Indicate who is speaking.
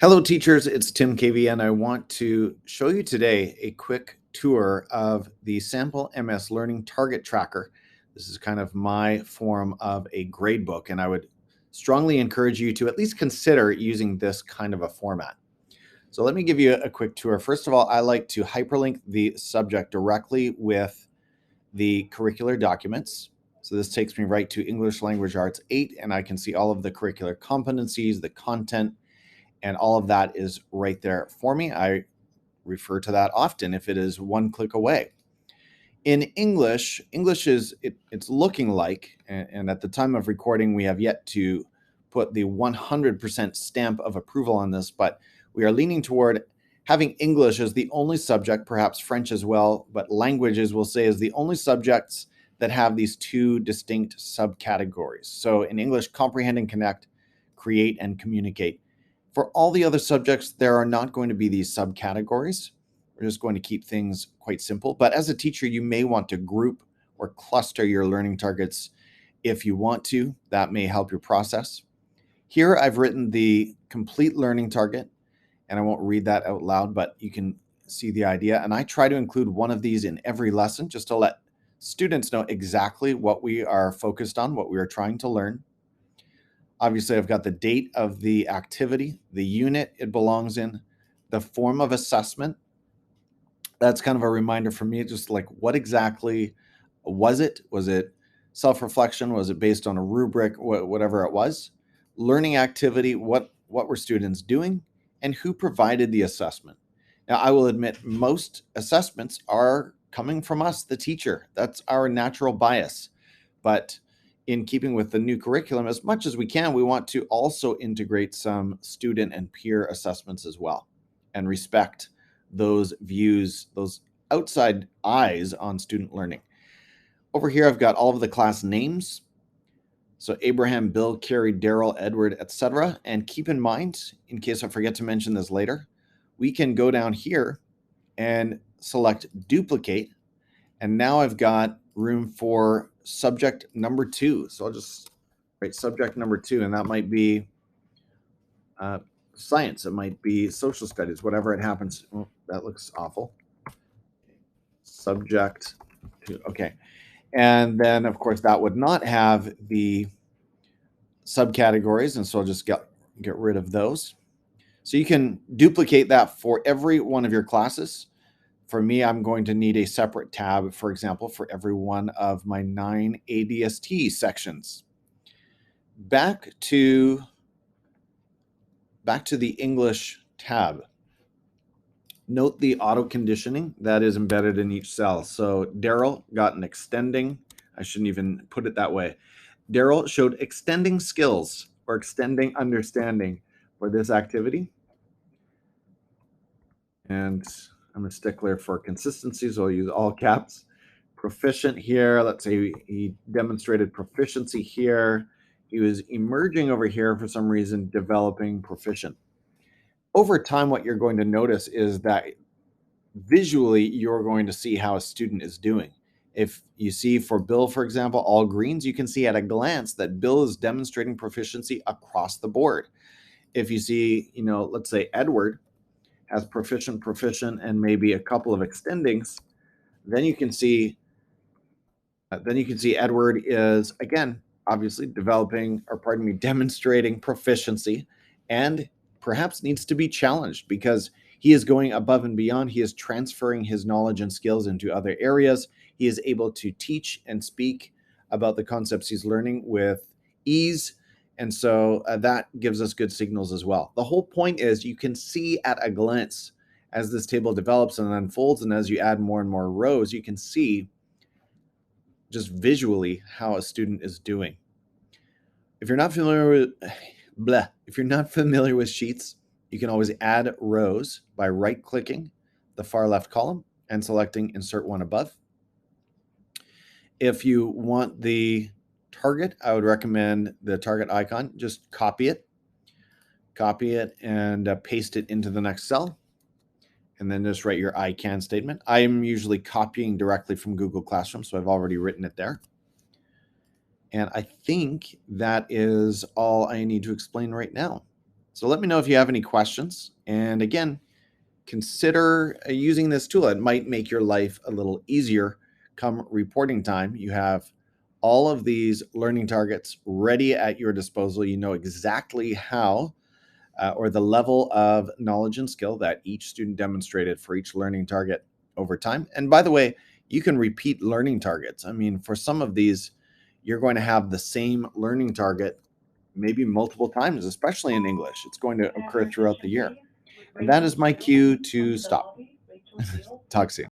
Speaker 1: Hello, teachers. It's Tim KV, and I want to show you today a quick tour of the Sample MS Learning Target Tracker. This is kind of my form of a gradebook, and I would strongly encourage you to at least consider using this kind of a format. So let me give you a quick tour. First of all, I like to hyperlink the subject directly with the curricular documents. So this takes me right to English Language Arts 8, and I can see all of the curricular competencies, the content, and all of that is right there for me. I refer to that often if it is one click away. In English is it's looking like, and at the time of recording, we have yet to put the 100% stamp of approval on this, but we are leaning toward having English as the only subject, perhaps French as well, but languages we'll say is the only subjects that have these two distinct subcategories. So in English, comprehend and connect, create and communicate. For all the other subjects, there are not going to be these subcategories. We're just going to keep things quite simple. But as a teacher, you may want to group or cluster your learning targets if you want to. That may help your process. Here, I've written the complete learning target, and I won't read that out loud, but you can see the idea. And I try to include one of these in every lesson just to let students know exactly what we are focused on, what we are trying to learn. Obviously, I've got the date of the activity, the unit it belongs in, the form of assessment. That's kind of a reminder for me, just like what exactly was it? Was it self-reflection? Was it based on a rubric? Whatever it was. Learning activity, what were students doing? And who provided the assessment? Now, I will admit most assessments are coming from us, the teacher. That's our natural bias. But in keeping with the new curriculum, as much as we can, we want to also integrate some student and peer assessments as well and respect those views, those outside eyes on student learning. Over here, I've got all of the class names. So Abraham, Bill, Carrie, Daryl, Edward, etc. And keep in mind, in case I forget to mention this later, we can go down here and select duplicate. And now I've got room for subject number 2. So I'll just write subject number 2, and that might be science. It might be social studies, whatever it happens. Oh, that looks awful. Subject 2. Okay. And then, of course, that would not have the subcategories, and so I'll just get rid of those. So you can duplicate that for every one of your classes. For me, I'm going to need a separate tab, for example, for every one of my 9 ADST sections. Back to the English tab. Note the auto conditioning that is embedded in each cell. So Daryl got an extending, I shouldn't even put it that way. Daryl showed extending skills or extending understanding for this activity. And I'm a stickler for consistency, so I'll use all caps. Proficient here, let's say he demonstrated proficiency here. He was emerging over here for some reason, developing proficient. Over time, what you're going to notice is that visually, you're going to see how a student is doing. If you see for Bill, for example, all greens, you can see at a glance that Bill is demonstrating proficiency across the board. If you see, let's say Edward has proficient, and maybe a couple of extendings, then you can see Edward is, again, obviously demonstrating proficiency and perhaps needs to be challenged because he is going above and beyond. He is transferring his knowledge and skills into other areas. He is able to teach and speak about the concepts he's learning with ease. And so that gives us good signals as well. The whole point is you can see at a glance as this table develops and unfolds, and as you add more and more rows, you can see just visually how a student is doing. If you're not familiar with sheets, you can always add rows by right-clicking the far left column and selecting Insert One Above. If you want the target, I would recommend the target icon. Just copy it and paste it into the next cell, and then just write your I can statement. I am usually copying directly from Google Classroom, so I've already written it there. And I think that is all I need to explain right now. So let me know if you have any questions. And again, consider using this tool. It might make your life a little easier come reporting time. You have all of these learning targets ready at your disposal. You know exactly how or the level of knowledge and skill that each student demonstrated for each learning target over time. And by the way, you can repeat learning targets. I mean, for some of these, you're going to have the same learning target maybe multiple times, especially in English. It's going to occur throughout the year. And that is my cue to stop. Talk soon.